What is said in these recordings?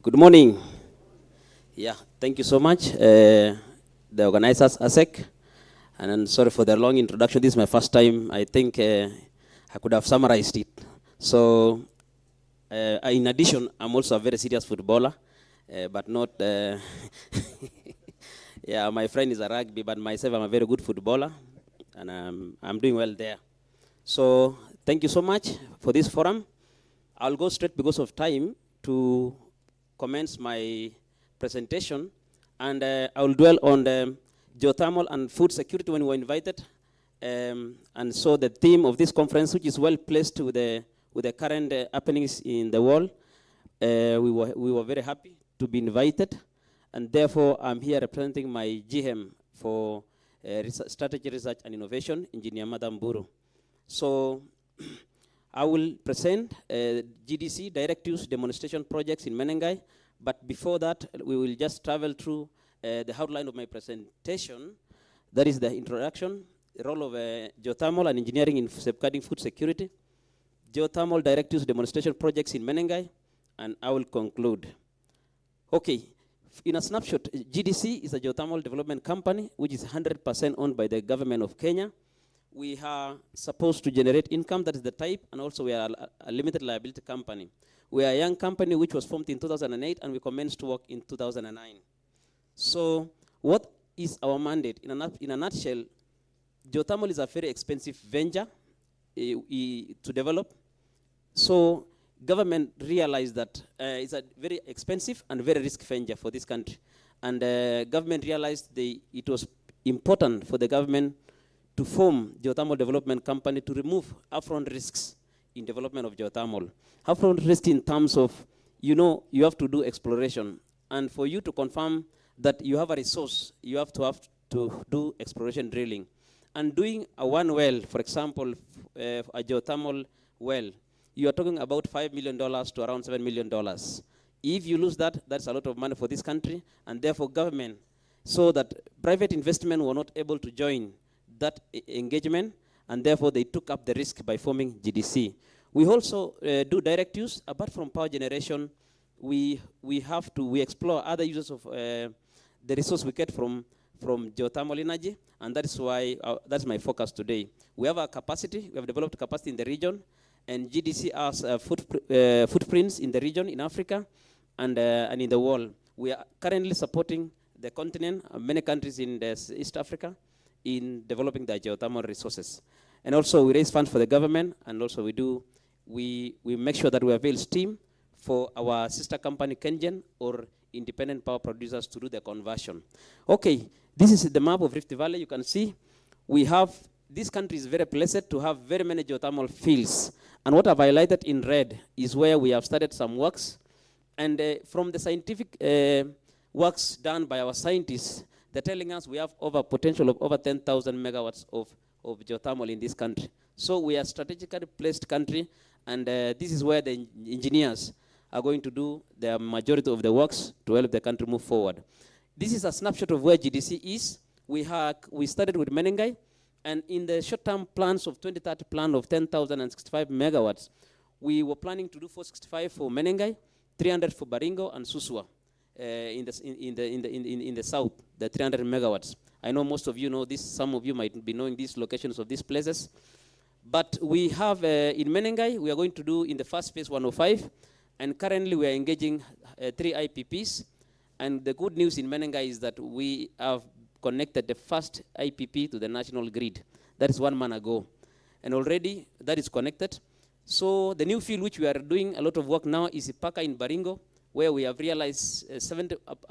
Good morning. Yeah, thank you so much, the organizers, ASEC. And I'm sorry for the long introduction. This is my first time. I think I could have summarized it. So, in addition, I'm also a very serious footballer, but not. Yeah, my friend is a rugby, but myself, I'm a very good footballer, and I'm doing well there. So, thank you so much for this forum. I'll go straight because of time to commence my presentation, and I will dwell on the geothermal and food security when we were invited. And so the theme of this conference, which is well placed with the current happenings in the world, we were very happy to be invited, and therefore I'm here representing my GM for Strategy Research and Innovation, Engineer Madam Buru. So I will present GDC, Direct Use Demonstration Projects in Menengai, but before that, we will just travel through the outline of my presentation. That is the introduction, the role of geothermal and engineering in safeguarding food security, geothermal direct use demonstration projects in Menengai, and I will conclude. Okay, in a snapshot, GDC is a geothermal development company which is 100% owned by the government of Kenya. We are supposed to generate income, that is the type, and also we are a limited liability company. We are a young company which was formed in 2008, and we commenced to work in 2009. So what is our mandate? In a nutshell, geothermal is a very expensive venture to develop. So government realized that it's a very expensive and very risky venture for this country. And government realized it was important for the government to form geothermal development company to remove upfront risks in development of geothermal. Upfront risk in terms of, you have to do exploration. And for you to confirm that you have a resource, you have to do exploration drilling. And doing a one well, for example, a geothermal well, you are talking about $5 million to around $7 million. If you lose that, that's a lot of money for this country, and therefore government, so that private investment were not able to join that engagement, and therefore they took up the risk by forming GDC. We also do direct use. Apart from power generation, we explore other uses of the resource we get from geothermal energy, and that is why that's my focus today. We have a capacity. We have developed capacity in the region, and GDC has footprints in the region, in Africa, and in the world. We are currently supporting the continent, many countries in East Africa, in developing the geothermal resources. And also we raise funds for the government, and also we make sure that we avail steam for our sister company Kengen or independent power producers to do the conversion. Okay, this is the map of Rift Valley. You can see this country is very blessed to have very many geothermal fields. And what I've highlighted in red is where we have started some works. And from the scientific works done by our scientists, they're telling us we have potential of over 10,000 megawatts of geothermal in this country. So we are a strategically placed country, and this is where the engineers are going to do the majority of the works to help the country move forward. This is a snapshot of where GDC is. We started with Menengai, and in the short-term plans of 2030 plan of 10,065 megawatts, we were planning to do 465 for Menengai, 300 for Baringo and Suswa. In the south, the 300 megawatts. I know most of you know this. Some of you might be knowing these locations of these places. But we have in Menengai, we are going to do in the first phase 105, and currently we are engaging 3 IPPs. And the good news in Menengai is that we have connected the first IPP to the national grid. That is 1 month ago, and already that is connected. So the new field which we are doing a lot of work now is Ipaka in Baringo, where we have realized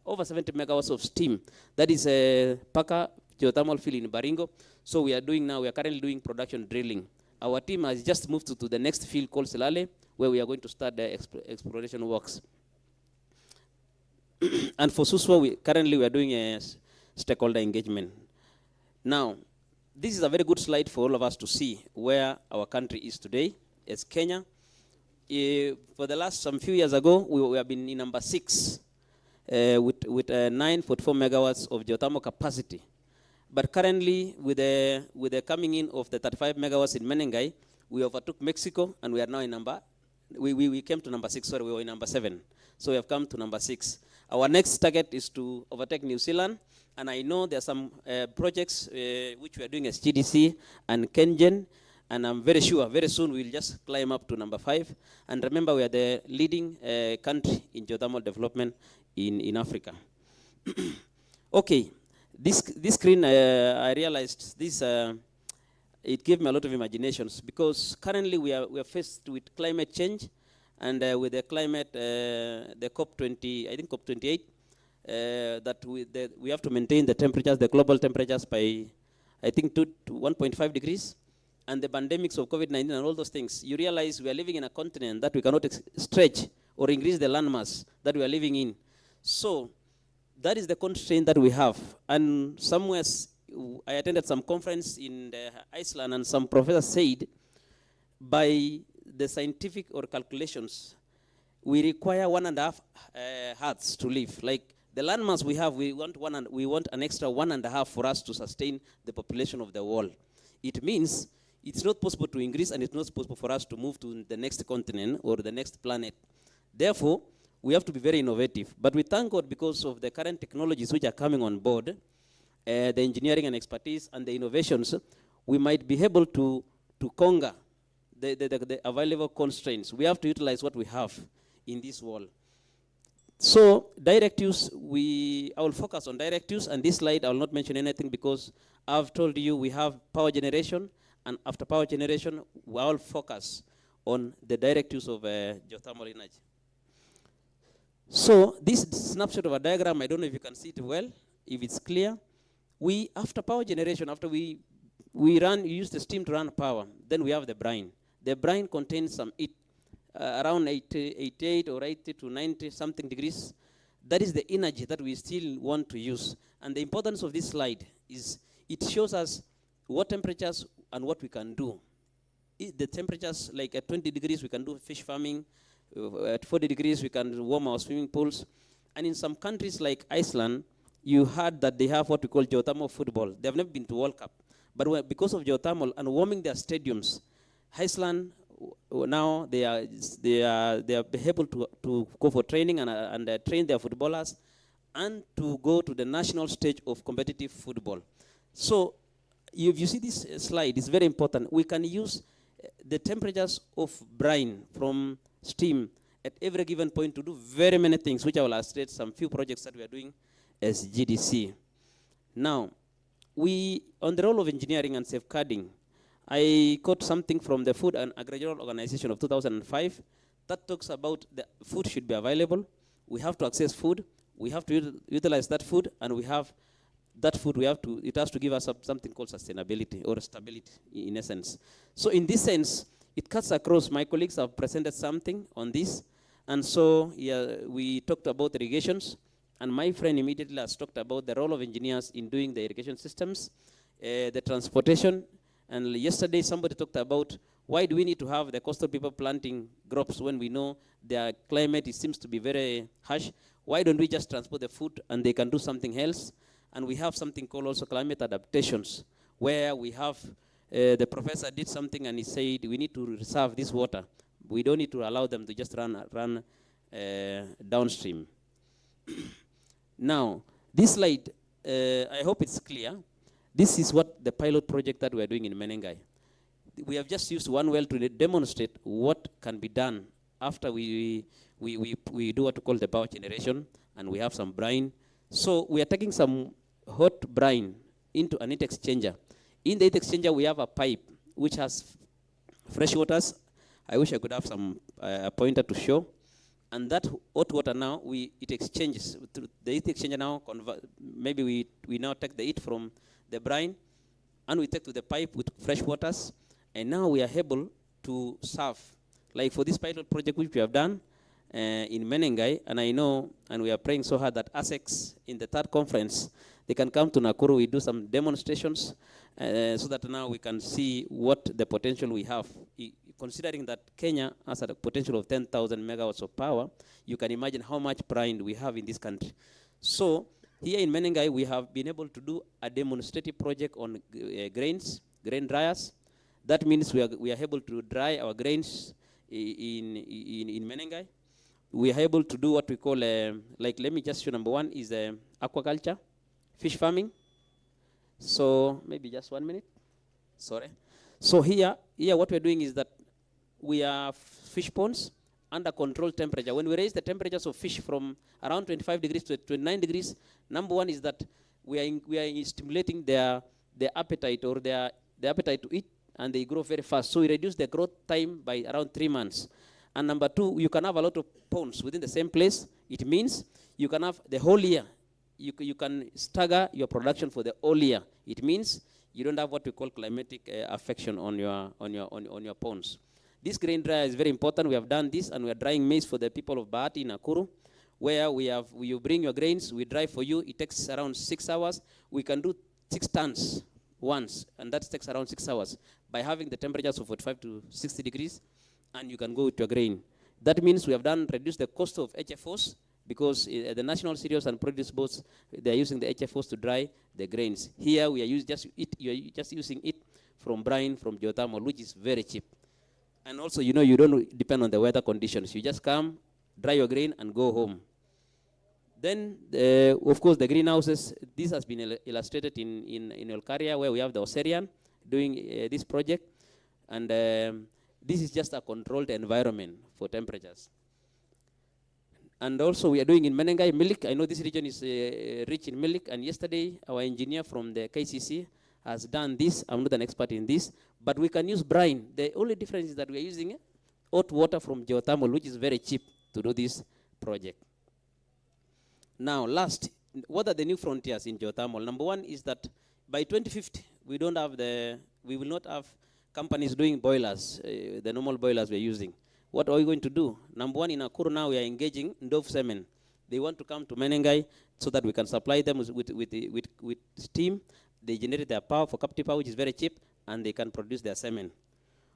over 70 megawatts of steam. That is a Paka geothermal field in Baringo. So we are currently doing production drilling. Our team has just moved to the next field called Selale, where we are going to start the exploration works. And for Suswa, currently we are doing a stakeholder engagement. Now, this is a very good slide for all of us to see where our country is today as Kenya. For the last few years ago, we have been in number 6 with 9.4 megawatts of geothermal capacity. But currently, with the coming in of the 35 megawatts in Menengai, we overtook Mexico, and we are now in we came to number 6. Sorry, we were in number 7. So we have come to number 6. Our next target is to overtake New Zealand. And I know there are some projects which we are doing as GDC and Kengen. And I'm very sure very soon we'll just climb up to number 5. And remember, we are the leading country in geothermal development in Africa. Okay, this screen, I realized this, it gave me a lot of imaginations, because currently we are faced with climate change, and with the climate, the COP20, I think COP28, that we have to maintain the temperatures, the global temperatures by, I think, 2 to 1.5 degrees. And the pandemics of COVID-19 and all those things, you realize we are living in a continent that we cannot stretch or increase the landmass that we are living in. So that is the constraint that we have. And somewhere, I attended some conference in Iceland, and some professor said, by the scientific or calculations, we require 1.5 Earths to live. Like the landmass we have, we want an extra 1.5 for us to sustain the population of the world. It means it's not possible to increase, and it's not possible for us to move to the next continent or the next planet. Therefore, we have to be very innovative. But we thank God, because of the current technologies which are coming on board, the engineering and expertise and the innovations, we might be able to conquer the available constraints. We have to utilize what we have in this world. So direct use, I will focus on direct use, and this slide I will not mention anything, because I've told you we have power generation, and after power generation, we will focus on the direct use of geothermal energy. So this snapshot of a diagram, I don't know if you can see it well, if it's clear. After power generation, after we use the steam to run power, then we have the brine. The brine contains some heat, around 88 or 80 to 90 something degrees. That is the energy that we still want to use. And the importance of this slide is it shows us what temperatures and what we can do. The temperatures, like at 20 degrees, we can do fish farming. At 40 degrees, we can warm our swimming pools. And in some countries like Iceland, you heard that they have what we call geothermal football. They have never been to World Cup. But because of geothermal and warming their stadiums, Iceland, now they are able to go for training and train their footballers, and to go to the national stage of competitive football. So if you see this slide, it's very important. We can use the temperatures of brine from steam at every given point to do very many things, which I will illustrate some few projects that we are doing as GDC. Now, on the role of engineering and safeguarding, I quote something from the Food and Agricultural Organization of 2005 that talks about the food should be available. We have to access food. We have to utilize that food, and we have that food. It has to give us something called sustainability or stability, in essence. So in this sense, it cuts across. My colleagues have presented something on this, and so we talked about irrigations, and my friend immediately has talked about the role of engineers in doing the irrigation systems, the transportation. And yesterday somebody talked about why do we need to have the coastal people planting crops when we know their climate seems to be very harsh? Why don't we just transport the food and they can do something else? And we have something called also climate adaptations, where we have, the professor did something and he said we need to reserve this water. We don't need to allow them to just run downstream. Now, this slide, I hope it's clear. This is what the pilot project that we are doing in Menengai. We have just used one well to demonstrate what can be done after we do what we call the power generation, and we have some brine. So we are taking some hot brine into an heat exchanger. In the heat exchanger, we have a pipe which has fresh waters. I wish I could have some pointer to show. And that hot water now, it exchanges. The heat exchanger now, maybe we now take the heat from the brine, and we take to the pipe with fresh waters, and now we are able to serve. Like for this pilot project which we have done in Menengai, and I know, and we are praying so hard that ASEX in the third conference, they can come to Nakuru, we do some demonstrations, so that now we can see what the potential we have. Considering that Kenya has a potential of 10,000 megawatts of power, you can imagine how much brine we have in this country. So here in Menengai, we have been able to do a demonstrative project on grain dryers. That means we are able to dry our grains in Menengai. we are able to do what we call, like, let me just show number one is aquaculture, fish farming. So maybe just 1 minute. Sorry. So here what we're doing is that we have fish ponds under controlled temperature. When we raise the temperatures of fish from around 25 degrees to 29 degrees, number one is that we are stimulating their appetite, or their appetite to eat, and they grow very fast. So we reduce the growth time by around 3 months. And number two, you can have a lot of ponds within the same place. It means you can have the whole year. You can stagger your production for the whole year. It means you don't have what we call climatic affection on your ponds. This grain dryer is very important. We have done this, and we are drying maize for the people of Bahati in Nakuru, where you bring your grains, we dry for you. It takes around 6 hours. We can do 6 tons once, and that takes around 6 hours by having the temperatures of 45 to 60 degrees, and you can go with your grain. That means we have reduced the cost of HFOs, because the national cereals and produce boards, they are using the HFOs to dry the grains. Here we are you are just using it from brine, from geothermal, which is very cheap. And also, you don't depend on the weather conditions. You just come, dry your grain, and go home. Then, of course, the greenhouses. This has been illustrated in Olkaria, where we have the Oserian doing this project. And this is just a controlled environment for temperatures. And also, we are doing in Menengai milk. I know this region is rich in milk. And yesterday, our engineer from the KCC has done this. I'm not an expert in this, but we can use brine. The only difference is that we are using hot water from geothermal, which is very cheap to do this project. Now, last, what are the new frontiers in geothermal? Number one is that by 2050, we will not have companies doing boilers, the normal boilers we're using. What are we going to do? Number one, in Nakuru now we are engaging Ndov Semen. They want to come to Menengai so that we can supply them with steam. They generate their power for captive power, which is very cheap, and they can produce their semen.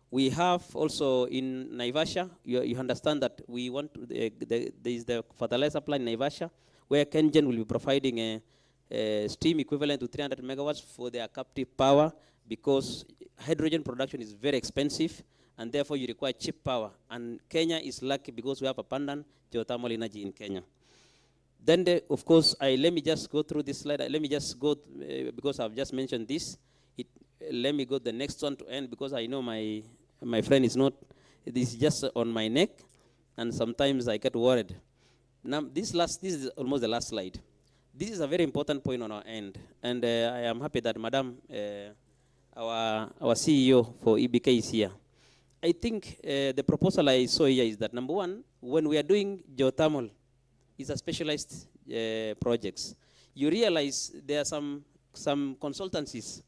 We have also in Naivasha, you understand that we want to, there is the fertilizer plant in Naivasha, where Kengen will be providing a steam equivalent to 300 megawatts for their captive power, because hydrogen production is very expensive, and therefore you require cheap power. And Kenya is lucky because we have abundant geothermal energy in Kenya. Then, of course, let me just go through this slide. Let me just go, because I've just mentioned this. Let me go the next one to end, because I know my friend is not, this is just on my neck, and sometimes I get worried. Now, this is almost the last slide. This is a very important point on our end, and I am happy that Madam, our CEO for EBK is here. I think the proposal I saw here is that, number one, when we are doing geothermal, it's a specialized projects. You realize there are some consultancies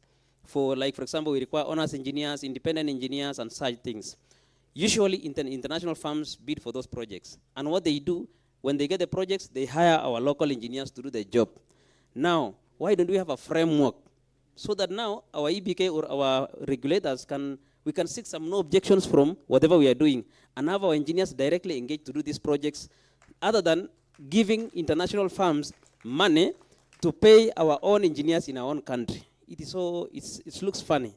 for, like, for example, we require honors engineers, independent engineers, and such things. Usually, international firms bid for those projects. And what they do, when they get the projects, they hire our local engineers to do the job. Now, why don't we have a framework so that now our EBK or our regulators we can seek some no objections from whatever we are doing, and have our engineers directly engaged to do these projects, other than giving international firms money to pay our own engineers in our own country. It looks funny,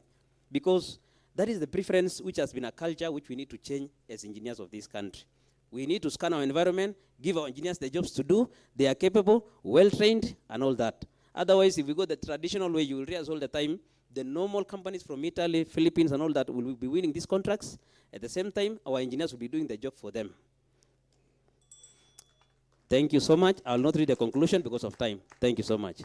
because that is the preference which has been a culture which we need to change as engineers of this country. We need to scan our environment, give our engineers the jobs to do. They are capable, well-trained, and all that. Otherwise, if we go the traditional way, you will realize all the time the normal companies from Italy, Philippines, and all that will be winning these contracts. At the same time, our engineers will be doing the job for them. Thank you so much. I will not read the conclusion because of time. Thank you so much.